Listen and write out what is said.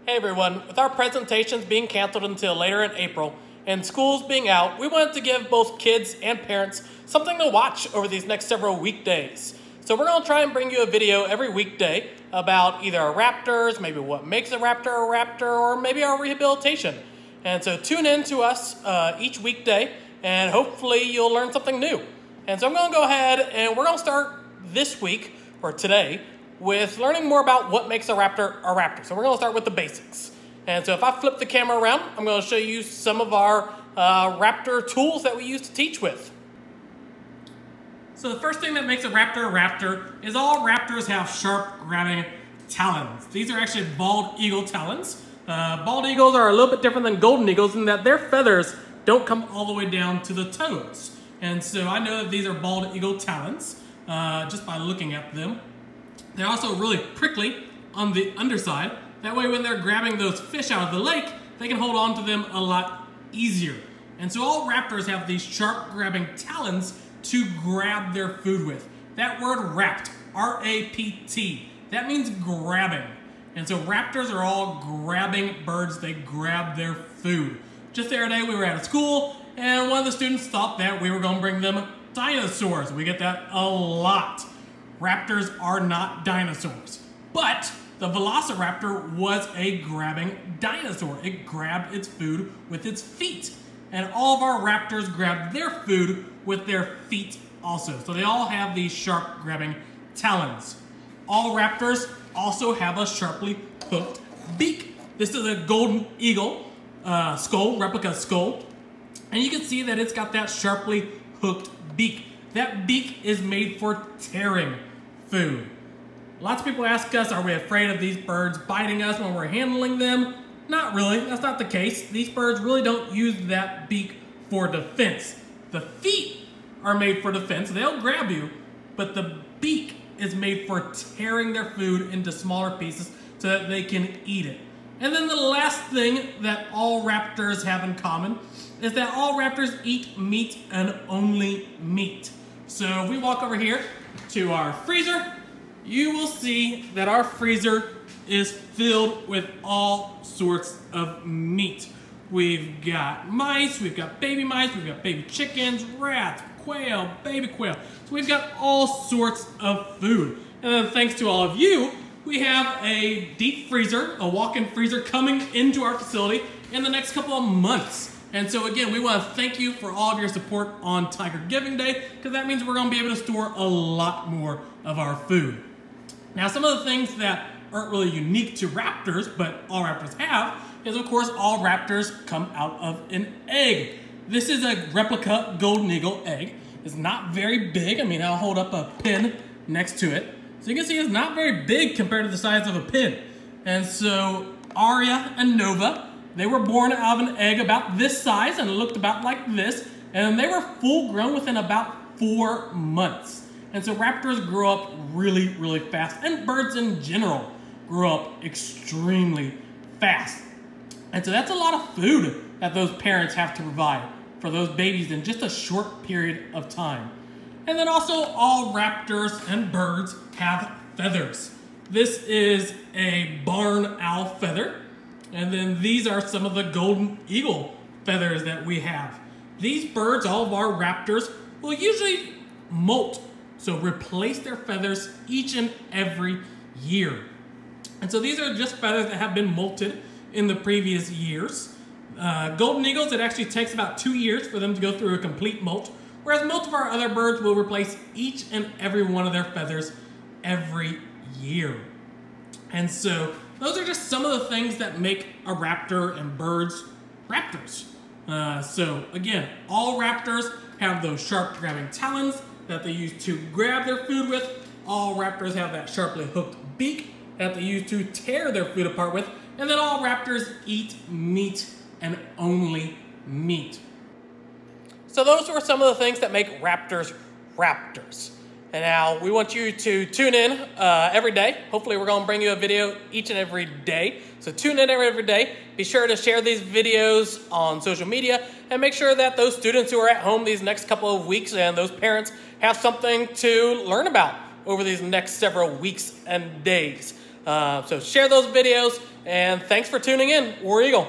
Hey everyone, with our presentations being canceled until later in April and schools being out, we wanted to give both kids and parents something to watch over these next several weekdays. So we're going to try and bring you a video every weekday about either our raptors, maybe what makes a raptor, or maybe our rehabilitation. And so tune in to us each weekday and hopefully you'll learn something new. And so I'm going to go ahead and we're going to start this week, or today, with learning more about what makes a raptor a raptor. So we're going to start with the basics. And so if I flip the camera around, I'm going to show you some of our raptor tools that we use to teach with. So the first thing that makes a raptor is all raptors have sharp grabbing talons. These are actually bald eagle talons. Bald eagles are a little bit different than golden eagles in that their feathers don't come all the way down to the toes. And so I know that these are bald eagle talons just by looking at them. They're also really prickly on the underside. That way when they're grabbing those fish out of the lake, they can hold on to them a lot easier. And so all raptors have these sharp grabbing talons to grab their food with. That word rapt, R-A-P-T, that means grabbing. And so raptors are all grabbing birds. They grab their food. Just the other day we were at a school and one of the students thought that we were going to bring them dinosaurs. We get that a lot. Raptors are not dinosaurs, but the velociraptor was a grabbing dinosaur. It grabbed its food with its feet, and all of our raptors grabbed their food with their feet also. So they all have these sharp grabbing talons. All raptors also have a sharply hooked beak. This is a golden eagle skull, replica skull, and you can see that it's got that sharply hooked beak. That beak is made for tearing food. Lots of people ask us, are we afraid of these birds biting us when we're handling them? Not really, that's not the case. These birds really don't use that beak for defense. The feet are made for defense, they'll grab you, but the beak is made for tearing their food into smaller pieces so that they can eat it. And then the last thing that all raptors have in common is that all raptors eat meat and only meat. So if we walk over here to our freezer, you will see that our freezer is filled with all sorts of meat. We've got mice, we've got baby mice, we've got baby chickens, rats, quail, baby quail. So we've got all sorts of food. And then thanks to all of you, we have a deep freezer, a walk-in freezer coming into our facility in the next couple of months. And so again, we want to thank you for all of your support on Tiger Giving Day, because that means we're going to be able to store a lot more of our food. Now, some of the things that aren't really unique to raptors, but all raptors have, is of course all raptors come out of an egg. This is a replica golden eagle egg. It's not very big. I mean, I'll hold up a pin next to it. So you can see it's not very big compared to the size of a pin. And so Aria and Nova, they were born out of an egg about this size and looked about like this, and they were full grown within about 4 months. And so raptors grow up really, really fast, and birds in general grow up extremely fast. And so that's a lot of food that those parents have to provide for those babies in just a short period of time. And then also all raptors and birds have feathers. This is a barn owl feather. And then these are some of the golden eagle feathers that we have. These birds, all of our raptors, will usually molt, so replace their feathers each and every year. And so these are just feathers that have been molted in the previous years. Golden eagles, it actually takes about 2 years for them to go through a complete molt, whereas most of our other birds will replace each and every one of their feathers every year. And so those are just some of the things that make a raptor and birds raptors. So again, all raptors have those sharp grabbing talons that they use to grab their food with. All raptors have that sharply hooked beak that they use to tear their food apart with. And then all raptors eat meat and only meat. So those were some of the things that make raptors raptors. And now we want you to tune in every day. Hopefully we're going to bring you a video each and every day. So tune in every day. Be sure to share these videos on social media and make sure that those students who are at home these next couple of weeks and those parents have something to learn about over these next several weeks and days. So share those videos, and thanks for tuning in. War Eagle.